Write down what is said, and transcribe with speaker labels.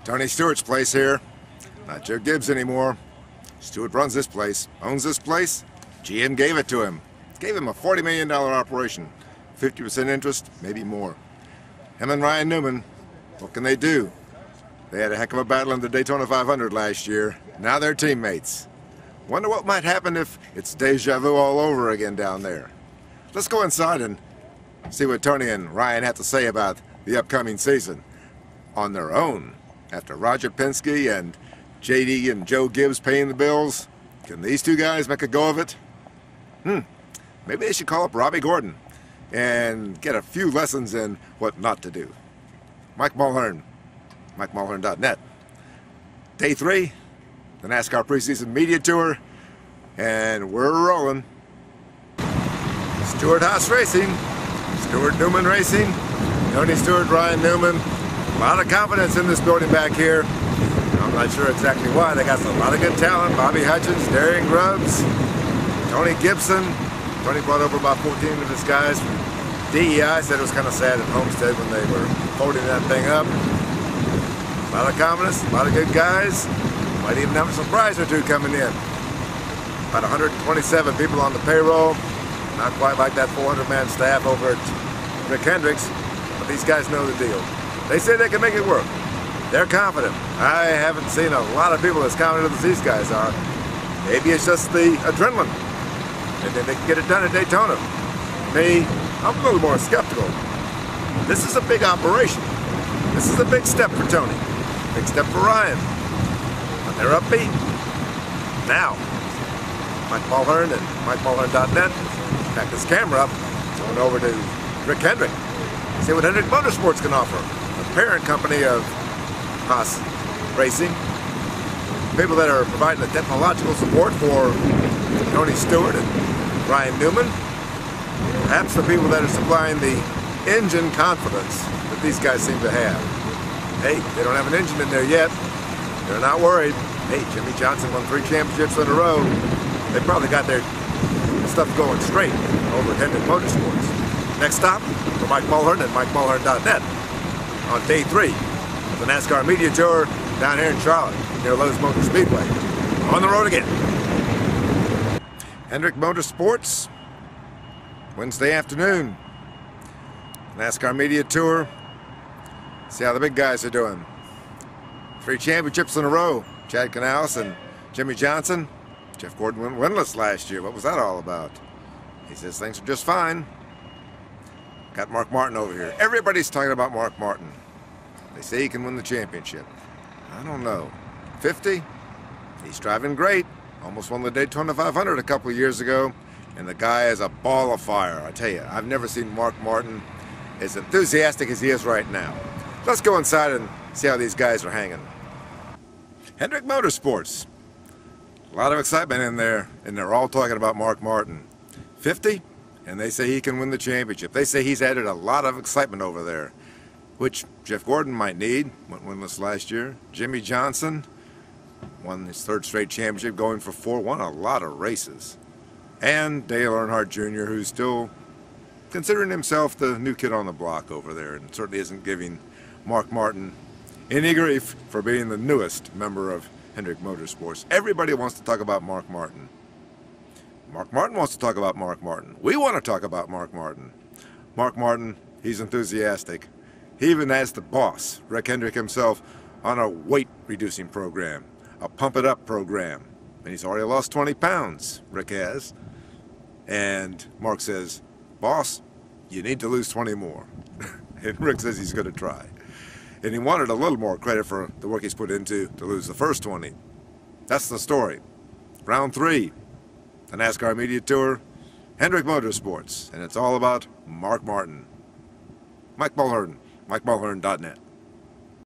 Speaker 1: Tony Stewart's place here. Not Joe Gibbs anymore. Stewart runs this place, owns this place. GM gave it to him. Gave him a $40 million operation. 50% interest, maybe more. Him and Ryan Newman, what can they do? They had a heck of a battle in the Daytona 500 last year. Now they're teammates. Wonder what might happen if it's deja vu all over again down there. Let's go inside and see what Tony and Ryan have to say about the upcoming season on their own. After Roger Penske and JD and Joe Gibbs paying the bills, can these two guys make a go of it? Maybe they should call up Robbie Gordon and get a few lessons in what not to do. Mike Mulhern, MikeMulhern.net. Day 3, the NASCAR preseason media tour, and we're rolling. Stewart Haas Racing, Stewart Newman Racing, Tony Stewart, Ryan Newman. A lot of confidence in this building back here. I'm not sure exactly why. They got a lot of good talent. Bobby Hutchins, Darian Grubbs, Tony Gibson. Tony brought over about 14 of his guys from DEI. Said it was kind of sad at Homestead when they were folding that thing up. A lot of confidence, a lot of good guys. Might even have a surprise or two coming in. About 127 people on the payroll. Not quite like that 400-man staff over at Rick Hendrick's, but these guys know the deal. They say they can make it work. They're confident. I haven't seen a lot of people as confident as these guys are. Maybe it's just the adrenaline, and then they can get it done at Daytona. Me, I'm a little more skeptical. This is a big operation. This is a big step for Tony. Big step for Ryan. But they're upbeat. Now, Mike Mulhern and MikeMulhern.net back this camera up, going over to Rick Hendrick. See what Hendrick Motorsports can offer. The parent company of Haas Racing. People that are providing the technological support for Tony Stewart and Ryan Newman. Perhaps the people that are supplying the engine confidence that these guys seem to have. Hey, they don't have an engine in there yet. They're not worried. Hey, Jimmy Johnson won 3 championships in a row. They probably got their stuff going straight over at Hendrick Motorsports. Next stop for Mike Mulhern and MikeMulhern.net on day 3 of the NASCAR media tour down here in Charlotte near Lowe's Motor Speedway. On the road again. Hendrick Motorsports, Wednesday afternoon. NASCAR media tour. See how the big guys are doing. 3 championships in a row. Chad Canales and Jimmy Johnson. Jeff Gordon went winless last year. What was that all about? He says things are just fine. Got Mark Martin over here. Everybody's talking about Mark Martin. They say he can win the championship. I don't know. 50? He's driving great. Almost won the Daytona 500 a couple of years ago. And the guy is a ball of fire. I tell you, I've never seen Mark Martin as enthusiastic as he is right now. Let's go inside and see how these guys are hanging. Hendrick Motorsports. A lot of excitement in there, and they're all talking about Mark Martin. 50, and they say he can win the championship. They say he's added a lot of excitement over there, which Jeff Gordon might need. Went winless last year. Jimmy Johnson won his 3rd straight championship, going for 4, won a lot of races. And Dale Earnhardt Jr., who's still considering himself the new kid on the block over there, and certainly isn't giving Mark Martin any grief for being the newest member of Hendrick Motorsports. Everybody wants to talk about Mark Martin. Mark Martin wants to talk about Mark Martin. We want to talk about Mark Martin. Mark Martin, he's enthusiastic. He even has the boss, Rick Hendrick himself, on a weight-reducing program, a pump-it-up program. And he's already lost 20 pounds, Rick has. And Mark says, boss, you need to lose 20 more. And Rick says he's going to try. And he wanted a little more credit for the work he's put into to lose the first 20. That's the story. Round 3, the NASCAR media tour, Hendrick Motorsports, and it's all about Mark Martin. Mike Mulhern, MikeMulhern.net.